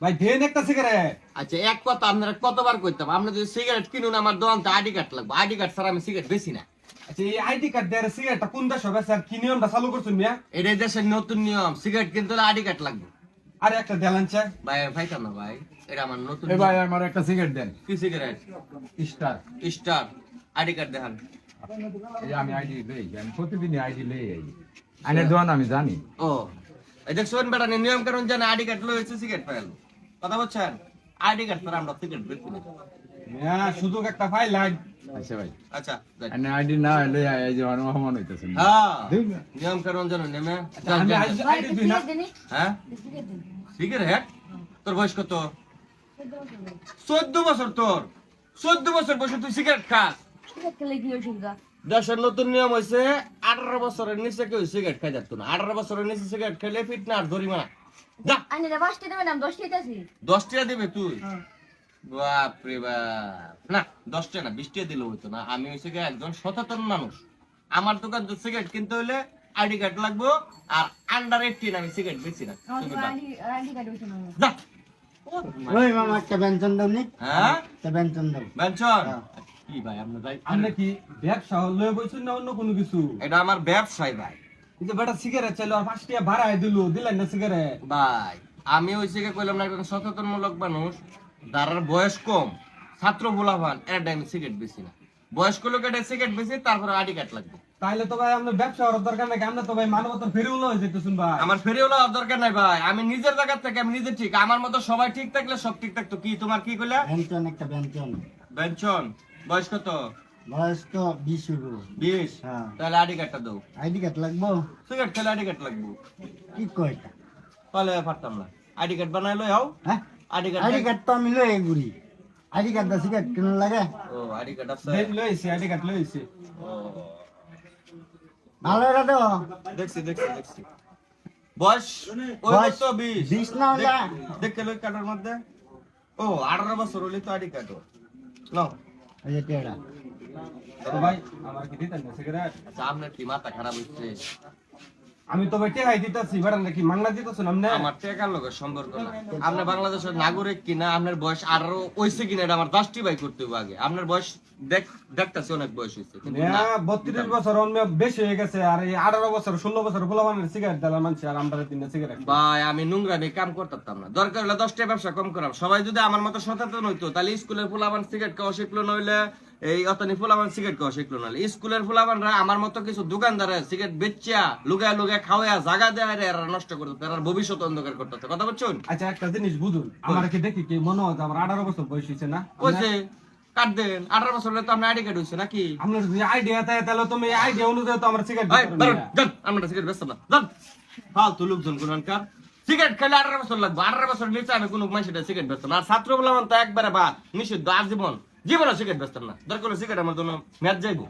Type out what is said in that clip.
ভাই দেন একটা সিগারেট। আচ্ছা এক কথা আপনারা কতবার কইতাম, আপনি যদি সিগারেট কিনুন আমার দোকানতে আইডি কার্ড লাগবে, আইডি কার্ড ছাড়া আমি সিগারেট বেশি না। আচ্ছা এই আইডি কার্ড দেয়ার সিগারেটটা কোন দেশ হবে স্যার? কি নিয়মটা চালু করছেন মিয়া? এটা দেশের নতুন নিয়ম, সিগারেট কিনতে হলে আইডি কার্ড লাগবে। আর একটা দেলান চা। ভাই ভাইতাম না ভাই, এটা আমার নতুন এ ভাই আমার একটা সিগারেট দেন, কি cigarette? Star. Star. ID card দেখান। এই আমি আইডি লই, আমি প্রতিদিনই আইডি লই আই। আইনের দোকান আমি জানি। ও এই দেখছেন বেটা নিয়ম কারণ জানে, আইডি কার্ড লয়েছে সিগারেট পাইল। কথা বলছেন? আইডি কার্ড ছাড়া আমরা সিগারেট বেচি না। মিয়া শুধু একটা ফাইল লাগ। আচ্ছা ভাই, আচ্ছা যাই। আইনের আইডি না হইলে এই যে অপমান হইতেছে। হ্যাঁ দেখ না। নিয়ম কারণ জানো নেমে। আমি আইডি দিই না। হ্যাঁ সিগারেট? তোর বয়স কত? 14 বছর তোর। 14 বছর বয়সে তুই সিগারেট খাস? দেশের নতুন নিয়ম হয়েছে 18 বছরের নিচে কেউ সিগারেট খাই যাত না। 18 বছরের নিচে সিগারেট খেলে ফিটনা আর জরিমানা। যা 10 টাকা দিবে তুই? বাপরে বাপ, না 10 টাকা না 20 টাকা দিলে হইতো না। আমি হইছে কি একজন সচেতন মানুষ, আমার দোকান তো সিগারেট কিনতে হইলে আইডি কার্ড লাগবে, আর আন্ডার 18 আমি সিগারেট বেচি না। তুমি যা। ওই মামা একটা ব্যঞ্জন দাও নি, হ্যাঁ একটা ব্যঞ্জন দাও। বেঞ্চন কি ভাই আপনি যাই? আপনি কি ব্যবসা লয়ে বইছেন না অন্য কোনো কিছু? এটা আমার ব্যবসায় ভাই। এই যে বেটা সিগারেট চাইলো আর 5 টাকা ভাড়ায় দিলেন না সিগারেট। ভাই আমি ওই থেকে কইলাম না একজন সচেতনমূলক মানুষ, যার বয়স কম, ছাত্র বলাভান, এটা আমি সিগারেট বেশি না। বয়স্ক লোকের সিগারেট বেশি, তারপরে আইডি কার্ড লাগবে। তাইলে তো ভাই আপনার ব্যবসা করার দরকার নাই, আমরা তো ভাই মানবতার ফেরিও লয়ে যেতেছুন ভাই। আমার ফেরিও লওয়ার দরকার নাই ভাই, আমি নিজের জায়গা থেকে আমি নিজে ঠিক। আমার মতো সবাই ঠিক থাকলে সব ঠিক থাকতো। কি তোমার কি কইলা? ব্যঞ্জন একটা ব্যঞ্জন। বেঞ্চন বয়স কত? বয়স তো 20 শুরু। 20? হ্যাঁ। তাহলে আইডি কার্ডটা দাও। আইডি কার্ড লাগবো? সিগারেট খেলে আইডি কার্ড লাগবে। কি কয়টা? তাহলে পারতাম না। আইডি কার্ড বানাই লই আও। হ্যাঁ, আইডি আইডি কার্ড। কার্ড তো আমি লই ঘুরি। আইডি কার্ড দা সিগারেট কেন লাগে? ও আইডি কার্ড আছে। লইছি আইডি কার্ড লইছি। ও ভালো রে দাও। দেখছি। বয়স ওই বয়স তো 20। 20 না হলে? দেখে লই কার্ডের মধ্যে। ও 18 বছর হলে তো আইডি কার্ড নাও। এই যে টেড়া। তো ভাই আমার কি দিতেন না সিগারেট? আচ্ছা আপনার কি মাথা খারাপ হচ্ছে? আমি তো ভাই টেহাই দিতেছি, বেটা নাকি মাংলা দিতেছেন আপনি? আমার টাকার লোকের সম্পর্ক না। আপনি বাংলাদেশের নাগরিক কিনা, আপনার বয়স 18 হইছে কিনা এটা আমার জাস্টিফাই করতে হবে আগে। আপনার বয়স দেখতাছি অনেক বয়স হইছে, কিন্তু না। 32 বছর অন্য বেশি হয়ে গেছে, আর এই 18 বছর 16 বছর পোলাপানের সিগারেট দিলাম মানুষ, আর আমরা তিন সিগারেট। ভাই আমি নোংরামি কাম করতাম না, দরকার হলে 10 টাকা ব্যবসা কম করাম। সবাই যদি আমার মতো সচেতন হইতো, তাহলে স্কুলের পোলাপান সিগারেট খাওয়া শিখলো, নইলে এই অতনি পোলাপান সিগারেট খাওয়া শিখলো, নইলে স্কুলের পোলাপানরা আমার মতো কিছু দোকানদারের সিগারেট বেচিয়া লুগায় খাওয়া জায়গা দেয় এরা নষ্ট করতে, এরা ভবিষ্যৎ অন্ধকার করতেছে। কথা বলছেন? আচ্ছা একটা জিনিস বুঝুন, আমার কি দেখি কি মনে হয় আমার 18 বছর বয়স হয়েছে না? কইছে কাট দেন 18 বছর হলে তো আপনার আইডি কার্ড হইছে নাকি? আপনার যদি আইডিয়া থাকে তাহলে তুমি আইডিয়া অনুযায়ী তো আমার সিগারেট ভাই দাঁড়ান, যান, আমরা সিগারেট বেচতাম না, যান। ফালতু লোকজন কোনকার সিগারেট খেলে 18 বছর লাগবে। 18 বছর নিচে আমি কোনো মানুষের সিগারেট বেচতাম না। আর ছাত্র বললাম তো একবারে বাদ নিষিদ্ধ, আজীবন জীবনে সিগারেট বেচতাম না। দরকার হলে সিগারেট আমার জন্য ম্যাচ যাইবো।